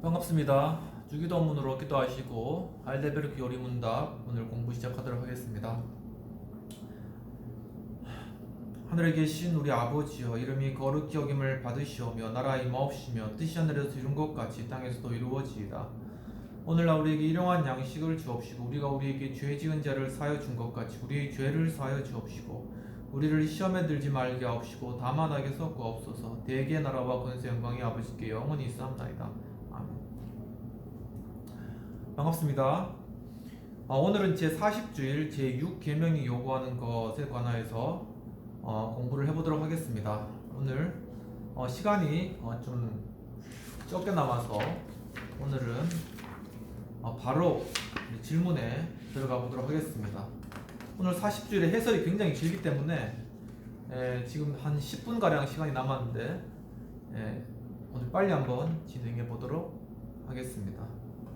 반갑습니다. 주기도문으로 기도하시고 할데베르크 요리문답 오늘 공부 시작하도록 하겠습니다. 하늘에 계신 우리 아버지여, 이름이 거룩히 여김을 받으시오며 나라 임하옵시며 뜻이 하늘에서 이룬 것 같이 땅에서도 이루어지이다. 오늘날 우리에게 일용할 양식을 주옵시고 우리가 우리에게 죄 지은 자를 사하여 준 것 같이 우리의 죄를 사하여 주옵시고 우리를 시험에 들지 말게 하옵시고 다만 악에서 구하옵소서. 대개의 나라와 권세 영광이 아버지께 영원히 있사옵나이다. 아멘. 반갑습니다. 오늘은 제40주일 제6계명이 요구하는 것에 관하여서 공부를 해보도록 하겠습니다. 오늘 시간이 좀 적게 남아서 오늘은 바로 질문에 들어가 보도록 하겠습니다. 오늘 40주일의 해설이 굉장히 길기 때문에 지금 한 10분가량 시간이 남았는데 오늘 빨리 한번 진행해 보도록 하겠습니다.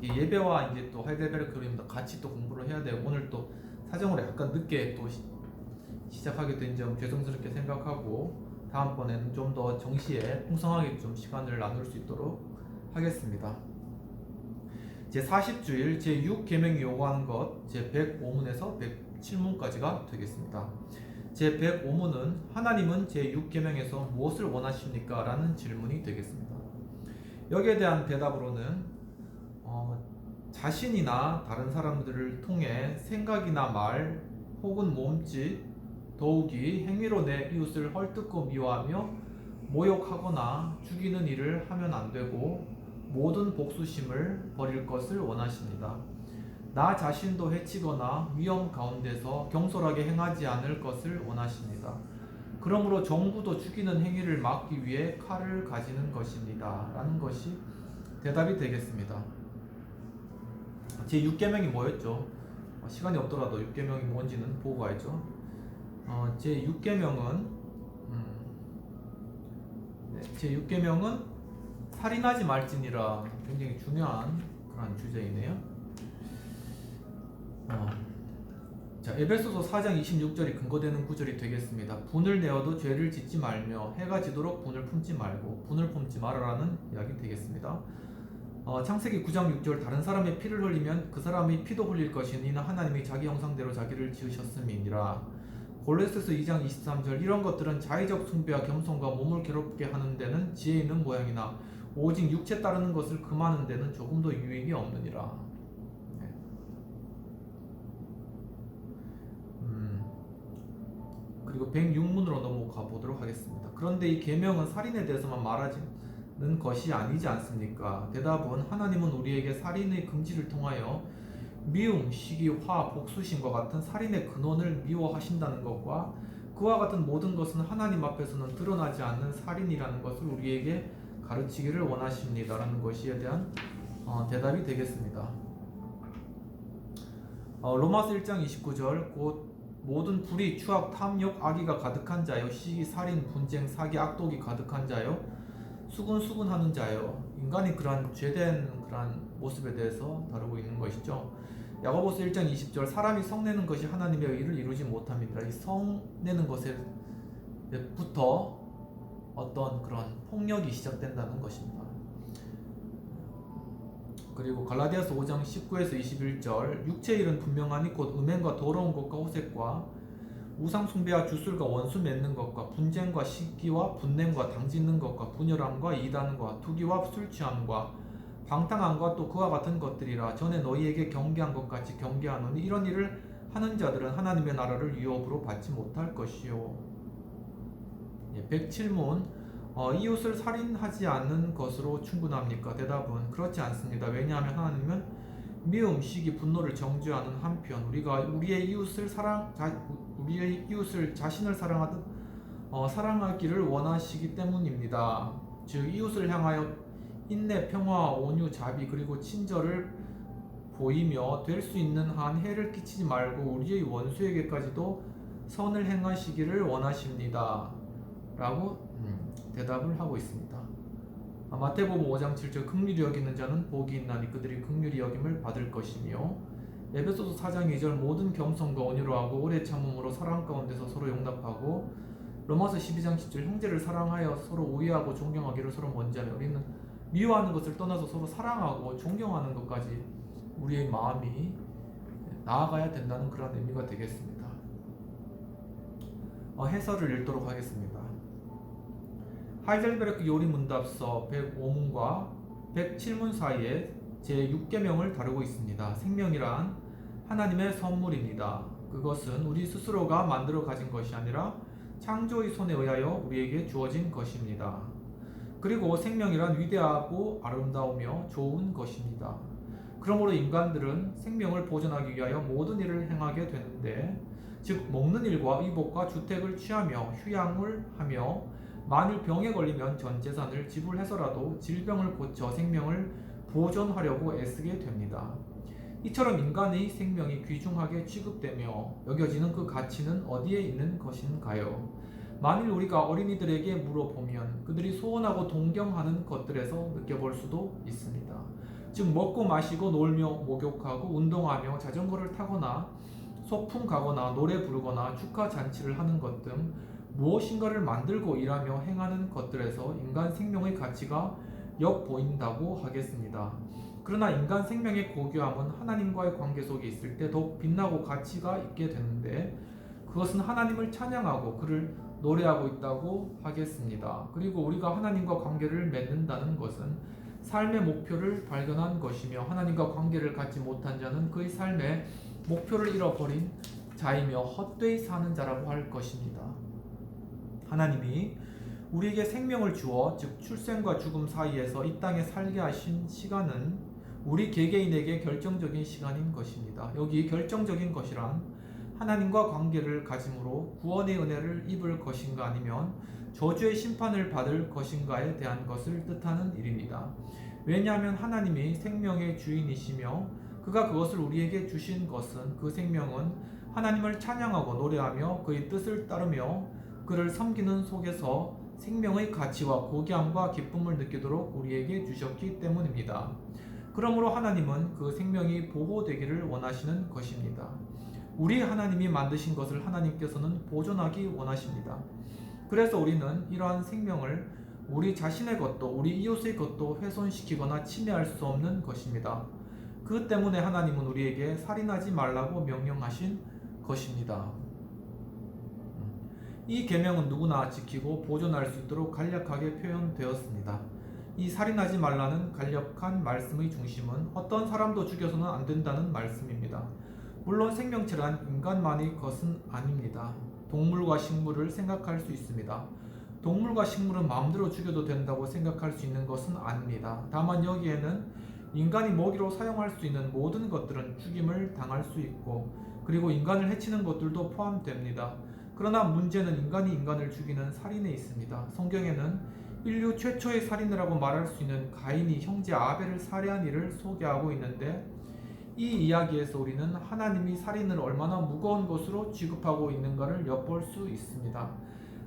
예배와 이제 또 하이델베르크 요리문답 같이 또 공부를 해야 되고, 오늘 또 사정으로 약간 늦게 또 시작하게 된 점 죄송스럽게 생각하고 다음번에는 좀 더 정시에 풍성하게 좀 시간을 나눌 수 있도록 하겠습니다. 제40주일 제6계명이 요구하는 것 제105문에서 107문까지가 되겠습니다. 제105문은 하나님은 제6계명에서 무엇을 원하십니까? 라는 질문이 되겠습니다. 여기에 대한 대답으로는 자신이나 다른 사람들을 통해 생각이나 말 혹은 몸짓, 더욱이 행위로 내 이웃을 헐뜯고 미워하며 모욕하거나 죽이는 일을 하면 안 되고 모든 복수심을 버릴 것을 원하십니다. 나 자신도 해치거나 위험 가운데서 경솔하게 행하지 않을 것을 원하십니다. 그러므로 정부도 죽이는 행위를 막기 위해 칼을 가지는 것입니다. 라는 것이 대답이 되겠습니다. 제6계명이 뭐였죠? 시간이 없더라도 6계명이 뭔지는 보고 가야죠. 제6계명은 살인하지 말지니라. 굉장히 중요한 그런 주제이네요. 에베소서 4장 26절이 근거되는 구절이 되겠습니다. 분을 내어도 죄를 짓지 말며 해가 지도록 분을 품지 말고 분을 품지 말아라는 이야기 되겠습니다. 창세기 9장 6절 다른 사람의 피를 흘리면 그 사람의 피도 흘릴 것이니 이는 하나님이 자기 형상대로 자기를 지으셨음이니라. 골로새서 2장 23절 이런 것들은 자의적 숭배와 겸손과 몸을 괴롭게 하는 데는 지혜 있는 모양이나 오직 육체 따르는 것을 금하는 데는 조금도 유익이 없느니라. 그리고 106문으로 넘어가 보도록 하겠습니다. 그런데 이 계명은 살인에 대해서만 말하지는 것이 아니지 않습니까? 대답은 하나님은 우리에게 살인의 금지를 통하여 미움, 시기, 화, 복수심과 같은 살인의 근원을 미워하신다는 것과 그와 같은 모든 것은 하나님 앞에서는 드러나지 않는 살인이라는 것을 우리에게 가르치기를 원하십니다라는 것에 대한 대답이 되겠습니다. 로마서 1장 29절 곧 모든 불의, 추악, 탐욕, 악의가 가득한 자요 시기, 살인, 분쟁, 사기, 악독이 가득한 자요 수군수군하는 자요. 인간이 그러한 죄된 그러한 모습에 대해서 다루고 있는 것이죠. 야고보서 1장 20절 사람이 성내는 것이 하나님의 의를 이루지 못합니다. 이 성내는 것에부터 어떤 그런 폭력이 시작된다는 것입니다. 그리고 갈라디아서 5장 19에서 21절 육체의 일은 분명하니 곧 음행과 더러운 것과 호색과 우상 숭배와 주술과 원수 맺는 것과 분쟁과 시기와 분냄과 당짓는 것과 분열함과 이단과 투기와 술 취함과 방탕함과 또 그와 같은 것들이라. 전에 너희에게 경계한 것 같이 경계하노니 이런 일을 하는 자들은 하나님의 나라를 유업으로 받지 못할 것이요. 107문 이웃을 살인하지 않는 것으로 충분합니까? 대답은 그렇지 않습니다. 왜냐하면 하나님은 미움, 시기, 분노를 정죄하는 한편 우리가 우리의 이웃을 자신을 사랑하듯 사랑하기를 원하시기 때문입니다. 즉 이웃을 향하여 인내, 평화, 온유, 자비 그리고 친절을 보이며 될 수 있는 한 해를 끼치지 말고 우리의 원수에게까지도 선을 행하시기를 원하십니다. 라고 대답을 하고 있습니다. 마태복음 5장 7절 긍휼히 여기는 자는 복이 있나니 그들이 긍휼히 여김을 받을 것이며 에베소서 4장 2절 모든 겸손과 온유로 하고 오래 참음으로 사랑 가운데서 서로 용납하고 로마서 12장 10절 형제를 사랑하여 서로 우애하고 존경하기를 서로 먼저 하며 우리는 미워하는 것을 떠나서 서로 사랑하고 존경하는 것까지 우리의 마음이 나아가야 된다는 그런 의미가 되겠습니다. 해설을 읽도록 하겠습니다. 하이델베르크 요리문답서 105문과 107문 사이에 제6계명을 다루고 있습니다. 생명이란 하나님의 선물입니다. 그것은 우리 스스로가 만들어 가진 것이 아니라 창조의 손에 의하여 우리에게 주어진 것입니다. 그리고 생명이란 위대하고 아름다우며 좋은 것입니다. 그러므로 인간들은 생명을 보존하기 위하여 모든 일을 행하게 되는데, 즉 먹는 일과 의복과 주택을 취하며 휴양을 하며 만일 병에 걸리면 전 재산을 지불해서라도 질병을 고쳐 생명을 보존하려고 애쓰게 됩니다. 이처럼 인간의 생명이 귀중하게 취급되며 여겨지는 그 가치는 어디에 있는 것인가요? 만일 우리가 어린이들에게 물어보면 그들이 소원하고 동경하는 것들에서 느껴볼 수도 있습니다. 즉 먹고 마시고 놀며 목욕하고 운동하며 자전거를 타거나 소풍 가거나 노래 부르거나 축하 잔치를 하는 것 등 무엇인가를 만들고 일하며 행하는 것들에서 인간 생명의 가치가 엿보인다고 하겠습니다. 그러나 인간 생명의 고귀함은 하나님과의 관계 속에 있을 때 더욱 빛나고 가치가 있게 되는데, 그것은 하나님을 찬양하고 그를 노래하고 있다고 하겠습니다. 그리고 우리가 하나님과 관계를 맺는다는 것은 삶의 목표를 발견한 것이며, 하나님과 관계를 갖지 못한 자는 그의 삶의 목표를 잃어버린 자이며 헛되이 사는 자라고 할 것입니다. 하나님이 우리에게 생명을 주어 즉 출생과 죽음 사이에서 이 땅에 살게 하신 시간은 우리 개개인에게 결정적인 시간인 것입니다. 여기 결정적인 것이란 하나님과 관계를 가짐으로 구원의 은혜를 입을 것인가 아니면 저주의 심판을 받을 것인가에 대한 것을 뜻하는 일입니다. 왜냐하면 하나님이 생명의 주인이시며 그가 그것을 우리에게 주신 것은 그 생명은 하나님을 찬양하고 노래하며 그의 뜻을 따르며 그를 섬기는 속에서 생명의 가치와 고귀함과 기쁨을 느끼도록 우리에게 주셨기 때문입니다. 그러므로 하나님은 그 생명이 보호되기를 원하시는 것입니다. 우리 하나님이 만드신 것을 하나님께서는 보존하기 원하십니다. 그래서 우리는 이러한 생명을 우리 자신의 것도 우리 이웃의 것도 훼손시키거나 침해할 수 없는 것입니다. 그 때문에 하나님은 우리에게 살인하지 말라고 명령하신 것입니다. 이 계명은 누구나 지키고 보존할 수 있도록 간략하게 표현되었습니다. 이 살인하지 말라는 간략한 말씀의 중심은 어떤 사람도 죽여서는 안 된다는 말씀입니다. 물론 생명체란 인간만의 것은 아닙니다. 동물과 식물을 생각할 수 있습니다. 동물과 식물은 마음대로 죽여도 된다고 생각할 수 있는 것은 아닙니다. 다만 여기에는 인간이 먹이로 사용할 수 있는 모든 것들은 죽임을 당할 수 있고, 그리고 인간을 해치는 것들도 포함됩니다. 그러나 문제는 인간이 인간을 죽이는 살인에 있습니다. 성경에는 인류 최초의 살인이라고 말할 수 있는 가인이 형제 아벨을 살해한 일을 소개하고 있는데, 이 이야기에서 우리는 하나님이 살인을 얼마나 무거운 것으로 취급하고 있는가를 엿볼 수 있습니다.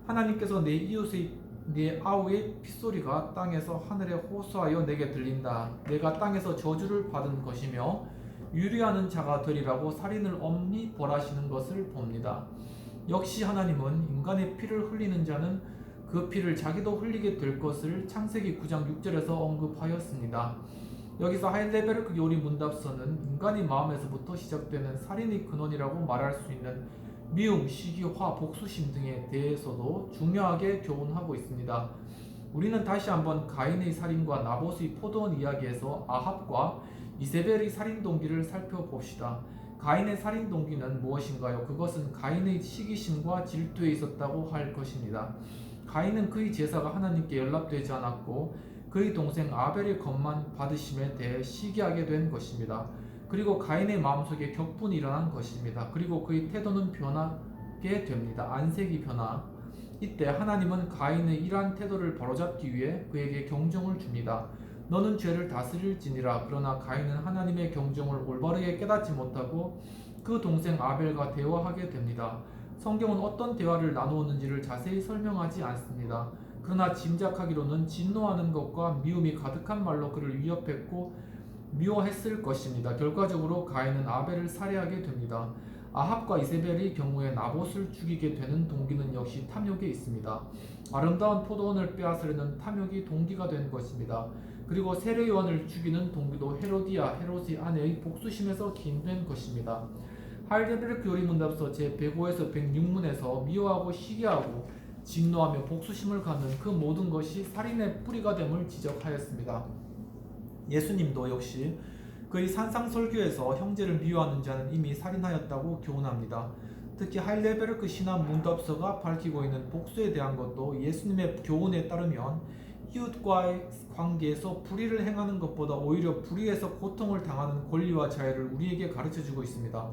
하나님께서 내 이웃의 내 아우의 핏소리가 땅에서 하늘에 호소하여 내게 들린다. 내가 땅에서 저주를 받은 것이며 유리하는 자가 되리라고 살인을 엄히 벌하시는 것을 봅니다. 역시 하나님은 인간의 피를 흘리는 자는 그 피를 자기도 흘리게 될 것을 창세기 9장 6절에서 언급하였습니다. 여기서 하이델베르크 요리 문답서는 인간의 마음에서부터 시작되는 살인의 근원이라고 말할 수 있는 미움, 시기, 화, 복수심 등에 대해서도 중요하게 교훈하고 있습니다. 우리는 다시 한번 가인의 살인과 나봇의 포도원 이야기에서 아합과 이세벨의 살인 동기를 살펴봅시다. 가인의 살인 동기는 무엇인가요? 그것은 가인의 시기심과 질투에 있었다고 할 것입니다. 가인은 그의 제사가 하나님께 연락되지 않았고 그의 동생 아벨의 것만 받으심에 대해 시기하게 된 것입니다. 그리고 가인의 마음속에 격분이 일어난 것입니다. 그리고 그의 태도는 변하게 됩니다. 안색이 변화. 이때 하나님은 가인의 이러한 태도를 바로잡기 위해 그에게 경종을 줍니다. 너는 죄를 다스릴지니라. 그러나 가인은 하나님의 경종을 올바르게 깨닫지 못하고 그 동생 아벨과 대화하게 됩니다. 성경은 어떤 대화를 나누었는지를 자세히 설명하지 않습니다. 그러나 짐작하기로는 진노하는 것과 미움이 가득한 말로 그를 위협했고 미워했을 것입니다. 결과적으로 가인은 아벨을 살해하게 됩니다. 아합과 이세벨의 경우에 나봇을 죽이게 되는 동기는 역시 탐욕에 있습니다. 아름다운 포도원을 빼앗으려는 탐욕이 동기가 된 것입니다. 그리고 세례 요한을 죽이는 동기도 헤로드의 아내의 복수심에서 기인된 것입니다. 하이델베르크 요리문답서 제105에서 106문에서 미워하고 시기하고 진노하며 복수심을 갖는 그 모든 것이 살인의 뿌리가 됨을 지적하였습니다. 예수님도 역시 그의 산상설교에서 형제를 미워하는 자는 이미 살인하였다고 교훈합니다. 특히 하이델베르크 신학 문답서가 밝히고 있는 복수에 대한 것도 예수님의 교훈에 따르면 이웃과의 관계에서 불의를 행하는 것보다 오히려 불의에서 고통을 당하는 권리와 자유를 우리에게 가르쳐주고 있습니다.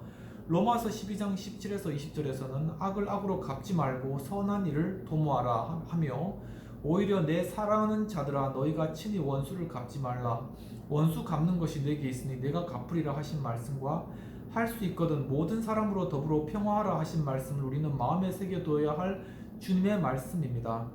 로마서 12장 17에서 20절에서는 악을 악으로 갚지 말고 선한 일을 도모하라 하며 오히려 내 사랑하는 자들아 너희가 친히 원수를 갚지 말라. 원수 갚는 것이 내게 있으니 내가 갚으리라 하신 말씀과 할 수 있거든 모든 사람으로 더불어 평화하라 하신 말씀을 우리는 마음에 새겨둬야 할 주님의 말씀입니다.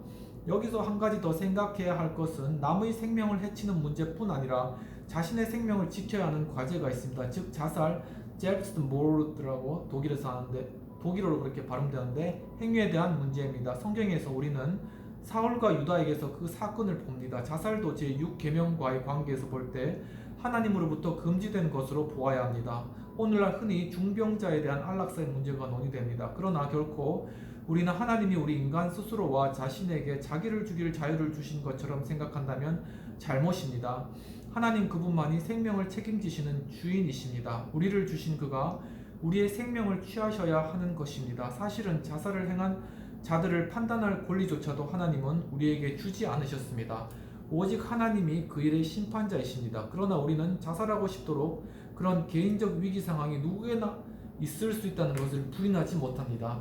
여기서 한 가지 더 생각해야 할 것은 남의 생명을 해치는 문제뿐 아니라 자신의 생명을 지켜야 하는 과제가 있습니다. 즉 자살, 젤스트모르드라고 독일에서 하는데 독일어로 그렇게 발음되는데 행위에 대한 문제입니다. 성경에서 우리는 사울과 유다에게서 그 사건을 봅니다. 자살도 제6계명과의 관계에서 볼 때 하나님으로부터 금지된 것으로 보아야 합니다. 오늘날 흔히 중병자에 대한 안락사의 문제가 논의됩니다. 그러나 결코 우리는 하나님이 우리 인간 스스로와 자신에게 자기를 죽일 자유를 주신 것처럼 생각한다면 잘못입니다. 하나님 그분만이 생명을 책임지시는 주인이십니다. 우리를 주신 그가 우리의 생명을 취하셔야 하는 것입니다. 사실은 자살을 행한 자들을 판단할 권리조차도 하나님은 우리에게 주지 않으셨습니다. 오직 하나님이 그 일의 심판자이십니다. 그러나 우리는 자살하고 싶도록 그런 개인적 위기 상황이 누구에나 있을 수 있다는 것을 부인하지 못합니다.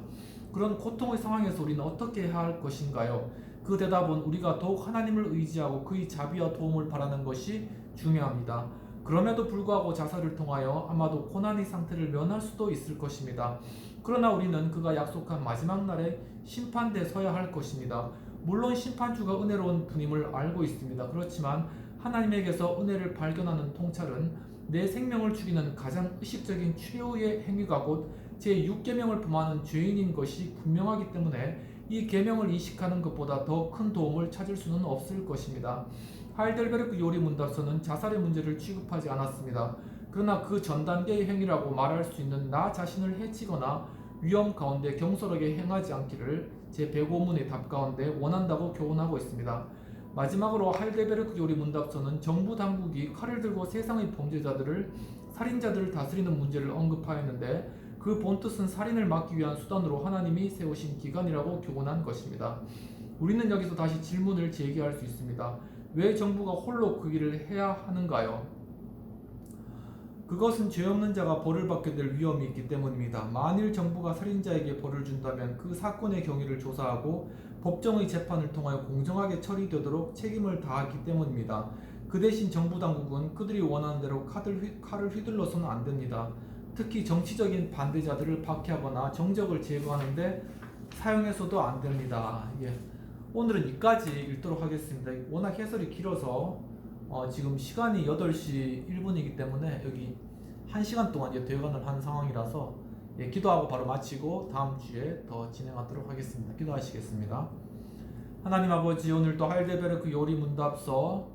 그런 고통의 상황에서 우리는 어떻게 해야 할 것인가요? 그 대답은 우리가 더욱 하나님을 의지하고 그의 자비와 도움을 바라는 것이 중요합니다. 그럼에도 불구하고 자살을 통하여 아마도 고난의 상태를 면할 수도 있을 것입니다. 그러나 우리는 그가 약속한 마지막 날에 심판대에 서야 할 것입니다. 물론 심판주가 은혜로운 분임을 알고 있습니다. 그렇지만 하나님에게서 은혜를 발견하는 통찰은 내 생명을 죽이는 가장 의식적인 최후의 행위가 곧 제6계명을 범하는 죄인인 것이 분명하기 때문에 이 계명을 이식하는 것보다 더 큰 도움을 찾을 수는 없을 것입니다. 하이델베르크 요리문답서는 자살의 문제를 취급하지 않았습니다. 그러나 그 전 단계의 행위라고 말할 수 있는 나 자신을 해치거나 위험 가운데 경솔하게 행하지 않기를 제105문의 답 가운데 원한다고 교훈하고 있습니다. 마지막으로 하이델베르크 요리문답서는 정부 당국이 칼을 들고 세상의 범죄자들을 살인자들을 다스리는 문제를 언급하였는데 그 본뜻은 살인을 막기 위한 수단으로 하나님이 세우신 기관이라고 교훈한 것입니다. 우리는 여기서 다시 질문을 제기할 수 있습니다. 왜 정부가 홀로 그 일을 해야 하는가요? 그것은 죄 없는 자가 벌을 받게 될 위험이 있기 때문입니다. 만일 정부가 살인자에게 벌을 준다면 그 사건의 경위를 조사하고 법정의 재판을 통하여 공정하게 처리되도록 책임을 다하기 때문입니다. 그 대신 정부 당국은 그들이 원하는 대로 칼을 휘둘러서는 안 됩니다. 특히 정치적인 반대자들을 박해하거나 정적을 제거하는데 사용해서도 안 됩니다. 오늘은 여기까지 읽도록 하겠습니다. 워낙 해설이 길어서 지금 시간이 8시 1분이기 때문에 여기 1시간 동안 대관을 한 상황이라서 기도하고 바로 마치고 다음 주에 더 진행하도록 하겠습니다. 기도하시겠습니다. 하나님 아버지, 오늘도 하이델베르크 요리문답서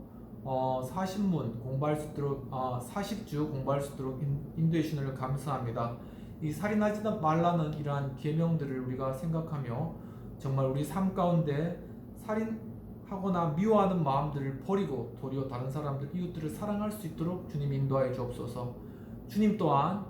40문 공부할 수 있도록 40주 공부할 수 있도록 인도해 주시는 감사합니다. 이 살인하지 말라는 이러한 계명들을 우리가 생각하며 정말 우리 삶 가운데 살인하거나 미워하는 마음들을 버리고 도리어 다른 사람들, 이웃들을 사랑할 수 있도록 주님 인도하여 주옵소서. 주님 또한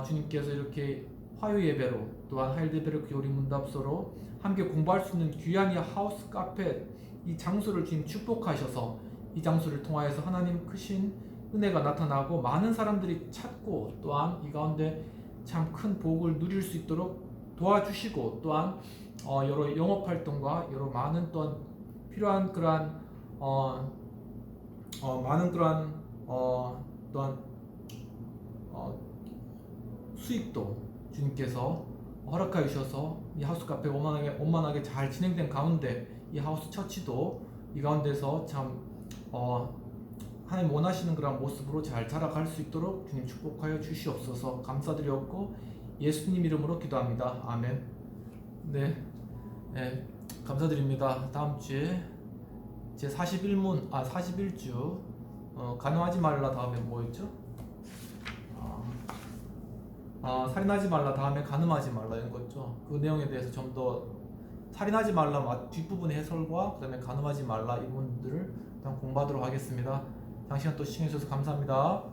주님께서 이렇게 화요 예배로 또한 하이델베르크 요리문답서로 함께 공부할 수 있는 귀한 이 하우스 카페 이 장소를 주님 축복하셔서 이 장소를 통하여서 하나님 크신 은혜가 나타나고 많은 사람들이 찾고 또한 이 가운데 참 큰 복을 누릴 수 있도록 도와주시고 또한 여러 영업 활동과 여러 많은 또한 필요한 그러한 많은 그러한 또한 수익도 주님께서 허락하여 주셔서 이 하우스 카페 원만하게 잘 진행된 가운데 이 하우스 처치도 이 가운데서 참 하나님 원하시는 그런 모습으로 잘 자라갈 수 있도록 주님 축복하여 주시옵소서. 감사드렸고 예수님 이름으로 기도합니다. 아멘. 네, 감사드립니다. 다음 주에 제 41주 가늠하지 말라 다음에 뭐였죠? 살인하지 말라 다음에 가늠하지 말라 이런 거죠. 그 내용에 대해서 좀 더 살인하지 말라 뒷부분의 해설과 그다음에 가늠하지 말라 이 부분들을 일단 공부하도록 하겠습니다. 당시간 또 시청해 주셔서 감사합니다.